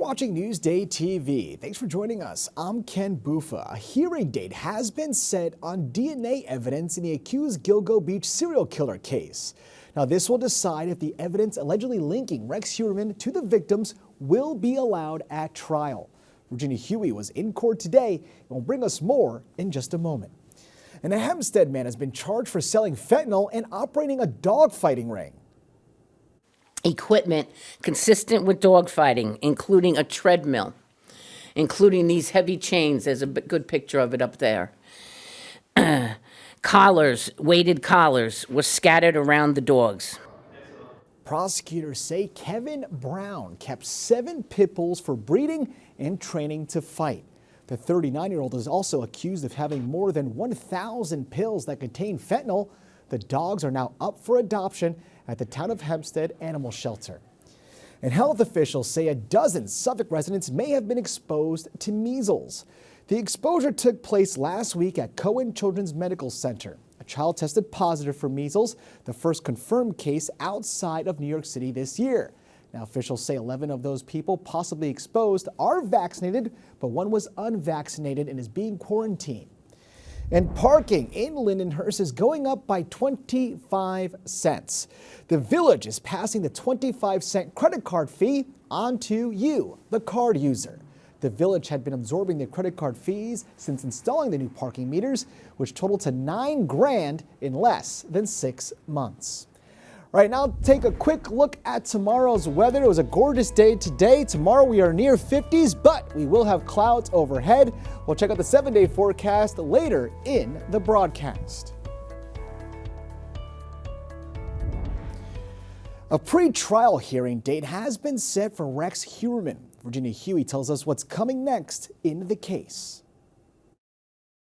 watching Newsday TV. Thanks for joining us. I'm Ken Bufa. A hearing date has been set on DNA evidence in the accused Gilgo Beach serial killer case. Now, this will decide if the evidence allegedly linking Rex Heuermann to the victims will be allowed at trial. Virginia Huey was in court today and will bring us more in just a moment. And a Hempstead man has been charged for selling fentanyl and operating a dogfighting ring. Equipment consistent with dogfighting, including a treadmill, including these heavy chains. There's a good picture of it up there. Collars, weighted collars, were scattered around the dogs. Prosecutors say Kevin Brown kept 7 pit bulls for breeding and training to fight. The 39-year-old is also accused of having more than 1,000 pills that contain fentanyl. The dogs are now up for adoption at the Town of Hempstead Animal Shelter. And health officials say a dozen Suffolk residents may have been exposed to measles. The exposure took place last week at Cohen Children's Medical Center. A child tested positive for measles, the first confirmed case outside of New York City this year. Now, officials say 11 of those people possibly exposed are vaccinated, but one was unvaccinated and is being quarantined. And parking in Lindenhurst is going up by 25 cents. The Village is passing the 25-cent credit card fee on to you, the card user. The Village had been absorbing the credit card fees since installing the new parking meters, which totaled to $9 grand in less than 6 months. All right, now take a quick look at tomorrow's weather. It was a gorgeous day today. Tomorrow we are near 50s, but we will have clouds overhead. We'll check out the 7-day forecast later in the broadcast. A pre-trial hearing date has been set for Rex Heuermann. Virginia Huey tells us what's coming next in the case.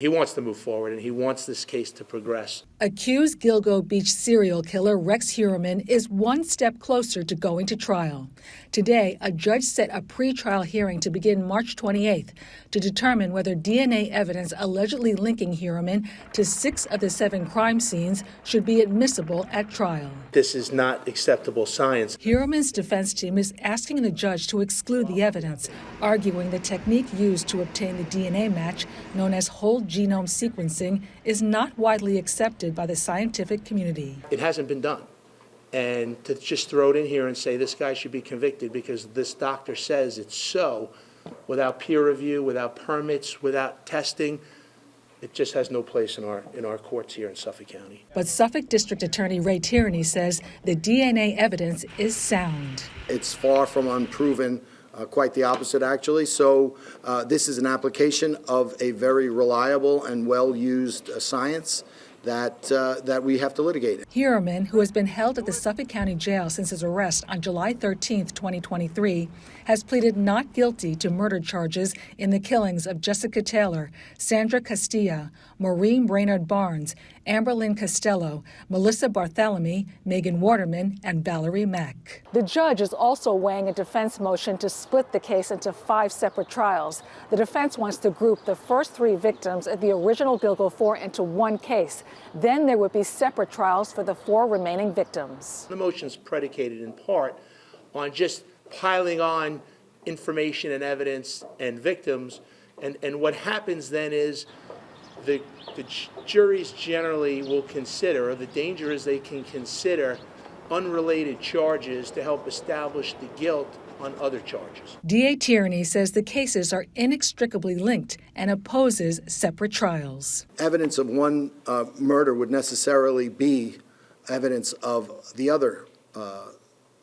He wants to move forward, and he wants this case to progress. Accused Gilgo Beach serial killer Rex Heuermann is one step closer to going to trial. Today, a judge set a pre-trial hearing to begin March 28th to determine whether DNA evidence allegedly linking Heuermann to 6 of the 7 crime scenes should be admissible at trial. This is not acceptable science. Heuermann's defense team is asking the judge to exclude the evidence, arguing the technique used to obtain the DNA match, known as whole genome sequencing, is not widely accepted by the scientific community. It hasn't been done. And to just throw it in here and say this guy should be convicted because this doctor says it's so, without peer review, without permits, without testing, it just has no place in our courts here in Suffolk County. But Suffolk District Attorney Ray Tierney says the DNA evidence is sound. It's far from unproven. Quite the opposite, actually. So this is an application of a very reliable and well-used science that we have to litigate. Heuermann, who has been held at the Suffolk County Jail since his arrest on July 13, 2023, has pleaded not guilty to murder charges in the killings of Jessica Taylor, Sandra Castilla, Maureen Brainerd Barnes, Amberlynn Costello, Melissa Bartholomew, Megan Waterman, and Valerie Mack. The judge is also weighing a defense motion to split the case into 5 separate trials. The defense wants to group the first 3 victims of the original Gilgo 4 into one case. Then there would be separate trials for the 4 remaining victims. The motion is predicated in part on just piling on information and evidence and victims. And what happens then is the juries generally will consider, or the danger is they can consider, unrelated charges to help establish the guilt on other charges. D.A. Tierney says the cases are inextricably linked and opposes separate trials. Evidence of one murder would necessarily be evidence of the other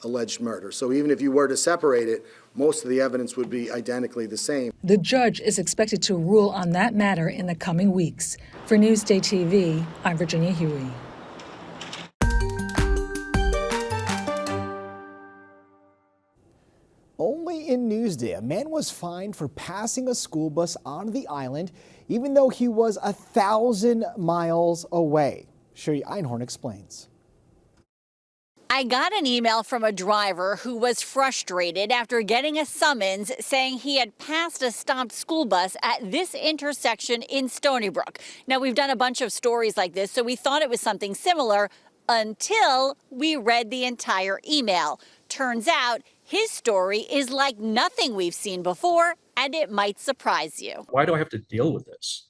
alleged murder. So even if you were to separate it, most of the evidence would be identically the same. The judge is expected to rule on that matter in the coming weeks. For Newsday TV, I'm Virginia Huey. Only in Newsday, a man was fined for passing a school bus on the island, even though he was 1,000 miles away. Sherry Einhorn explains. I got an email from a driver who was frustrated after getting a summons saying he had passed a stopped school bus at this intersection in Stony Brook. Now, we've done a bunch of stories like this, so we thought it was something similar until we read the entire email. Turns out His story is like nothing we've seen before, and it might surprise you. Why do I have to deal with this?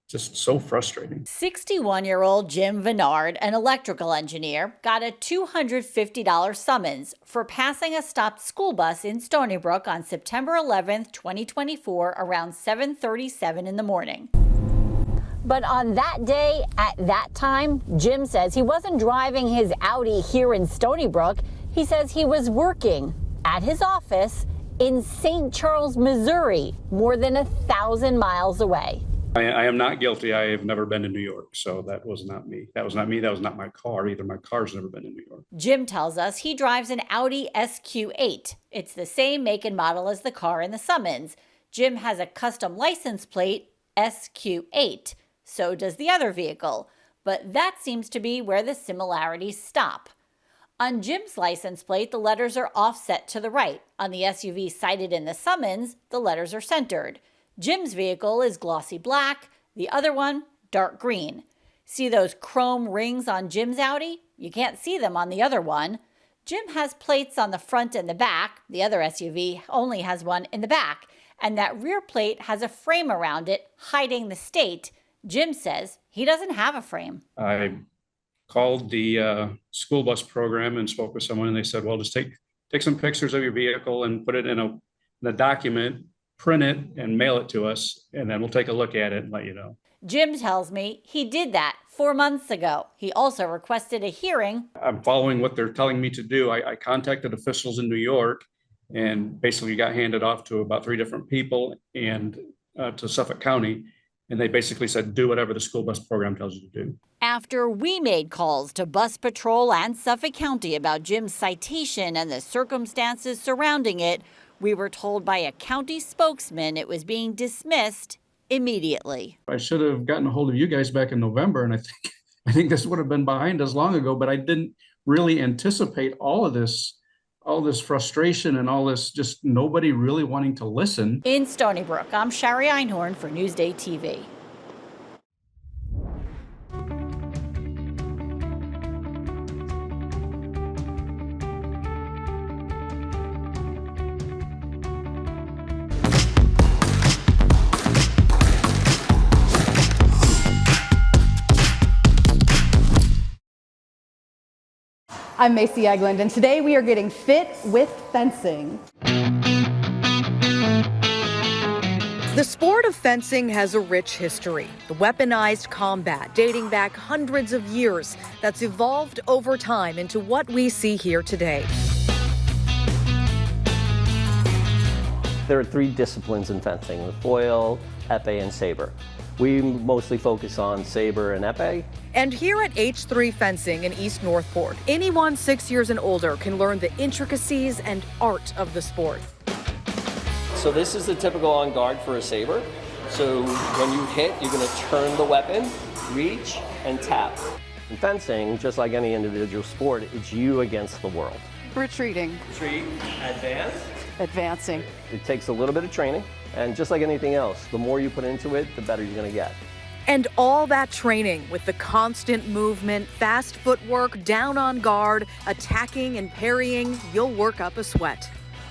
Just so frustrating. 61-year-old Jim Vennard, an electrical engineer, got a $250 summons for passing a stopped school bus in Stony Brook on September 11th, 2024, around 7:37 in the morning. But on that day, at that time, Jim says he wasn't driving his Audi here in Stony Brook. He says he was working at his office in St. Charles, Missouri, more than 1,000 miles away. I am not guilty. I have never been to New York, so that was not me. That was not me. That was not my car either. My car's never been in New York. Jim tells us he drives an Audi SQ8. It's the same make and model as the car in the summons. Jim has a custom license plate, SQ8. So does the other vehicle. But that seems to be where the similarities stop. On Jim's license plate, the letters are offset to the right. On the SUV cited in the summons, the letters are centered. Jim's vehicle is glossy black, the other one, dark green. See those chrome rings on Jim's Audi? You can't see them on the other one. Jim has plates on the front and the back. The other SUV only has one in the back. And that rear plate has a frame around it, hiding the state. Jim says he doesn't have a frame. I called the school bus program and spoke with someone, and they said, well, just take some pictures of your vehicle and put it in a document, print it and mail it to us, and then we'll take a look at it and let you know. Jim tells me he did that 4 months ago. He also requested a hearing. I'm following what they're telling me to do. I contacted officials in New York and basically got handed off to about 3 different people and to Suffolk County. And they basically said, do whatever the school bus program tells you to do. After we made calls to Bus Patrol and Suffolk County about Jim's citation and the circumstances surrounding it, we were told by a county spokesman it was being dismissed immediately. I should have gotten a hold of you guys back in November, and I think this would have been behind us long ago, but I didn't really anticipate all this frustration and all this just nobody really wanting to listen. In Stony Brook, I'm Shari Einhorn for NewsdayTV. I'm Macy Eglund, and today we are getting fit with fencing. The sport of fencing has a rich history. The weaponized combat dating back hundreds of years that's evolved over time into what we see here today. There are 3 disciplines in fencing: the foil, epee, and saber. We mostly focus on saber and epee. And here at H3 Fencing in East Northport, anyone 6 years and older can learn the intricacies and art of the sport. So this is the typical on guard for a saber. So when you hit, you're going to turn the weapon, reach, and tap. In fencing, just like any individual sport, it's you against the world. Retreating. Retreat, advance. Advancing. It takes a little bit of training, and just like anything else, the more you put into it, the better you're going to get. And all that training with the constant movement, fast footwork, down on guard, attacking and parrying, you'll work up a sweat.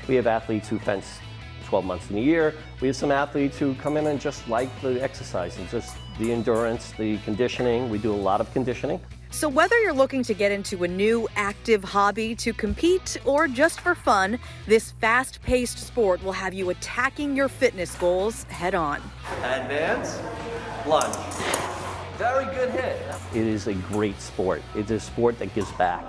We have athletes who fence 12 months in a year. We have some athletes who come in and just like the exercise and just the endurance, the conditioning. We do a lot of conditioning. So whether you're looking to get into a new active hobby to compete or just for fun, this fast-paced sport will have you attacking your fitness goals head on. Advance, lunge. Very good hit. It is a great sport. It's a sport that gives back.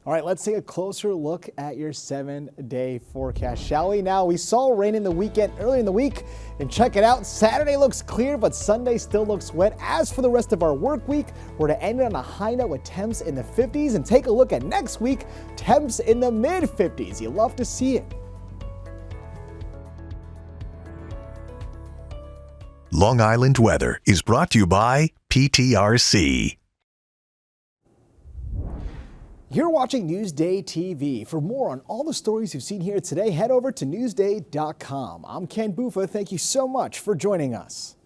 All right, let's take a closer look at your 7-day forecast, shall we? Now, we saw rain in the weekend earlier in the week, and check it out. Saturday looks clear, but Sunday still looks wet. As for the rest of our work week, we're to end on a high note with temps in the 50s, and take a look at next week, temps in the mid-50s. You love to see it. Long Island weather is brought to you by PTRC. You're watching Newsday TV. For more on all the stories you've seen here today, head over to Newsday.com. I'm Ken Bufa. Thank you so much for joining us.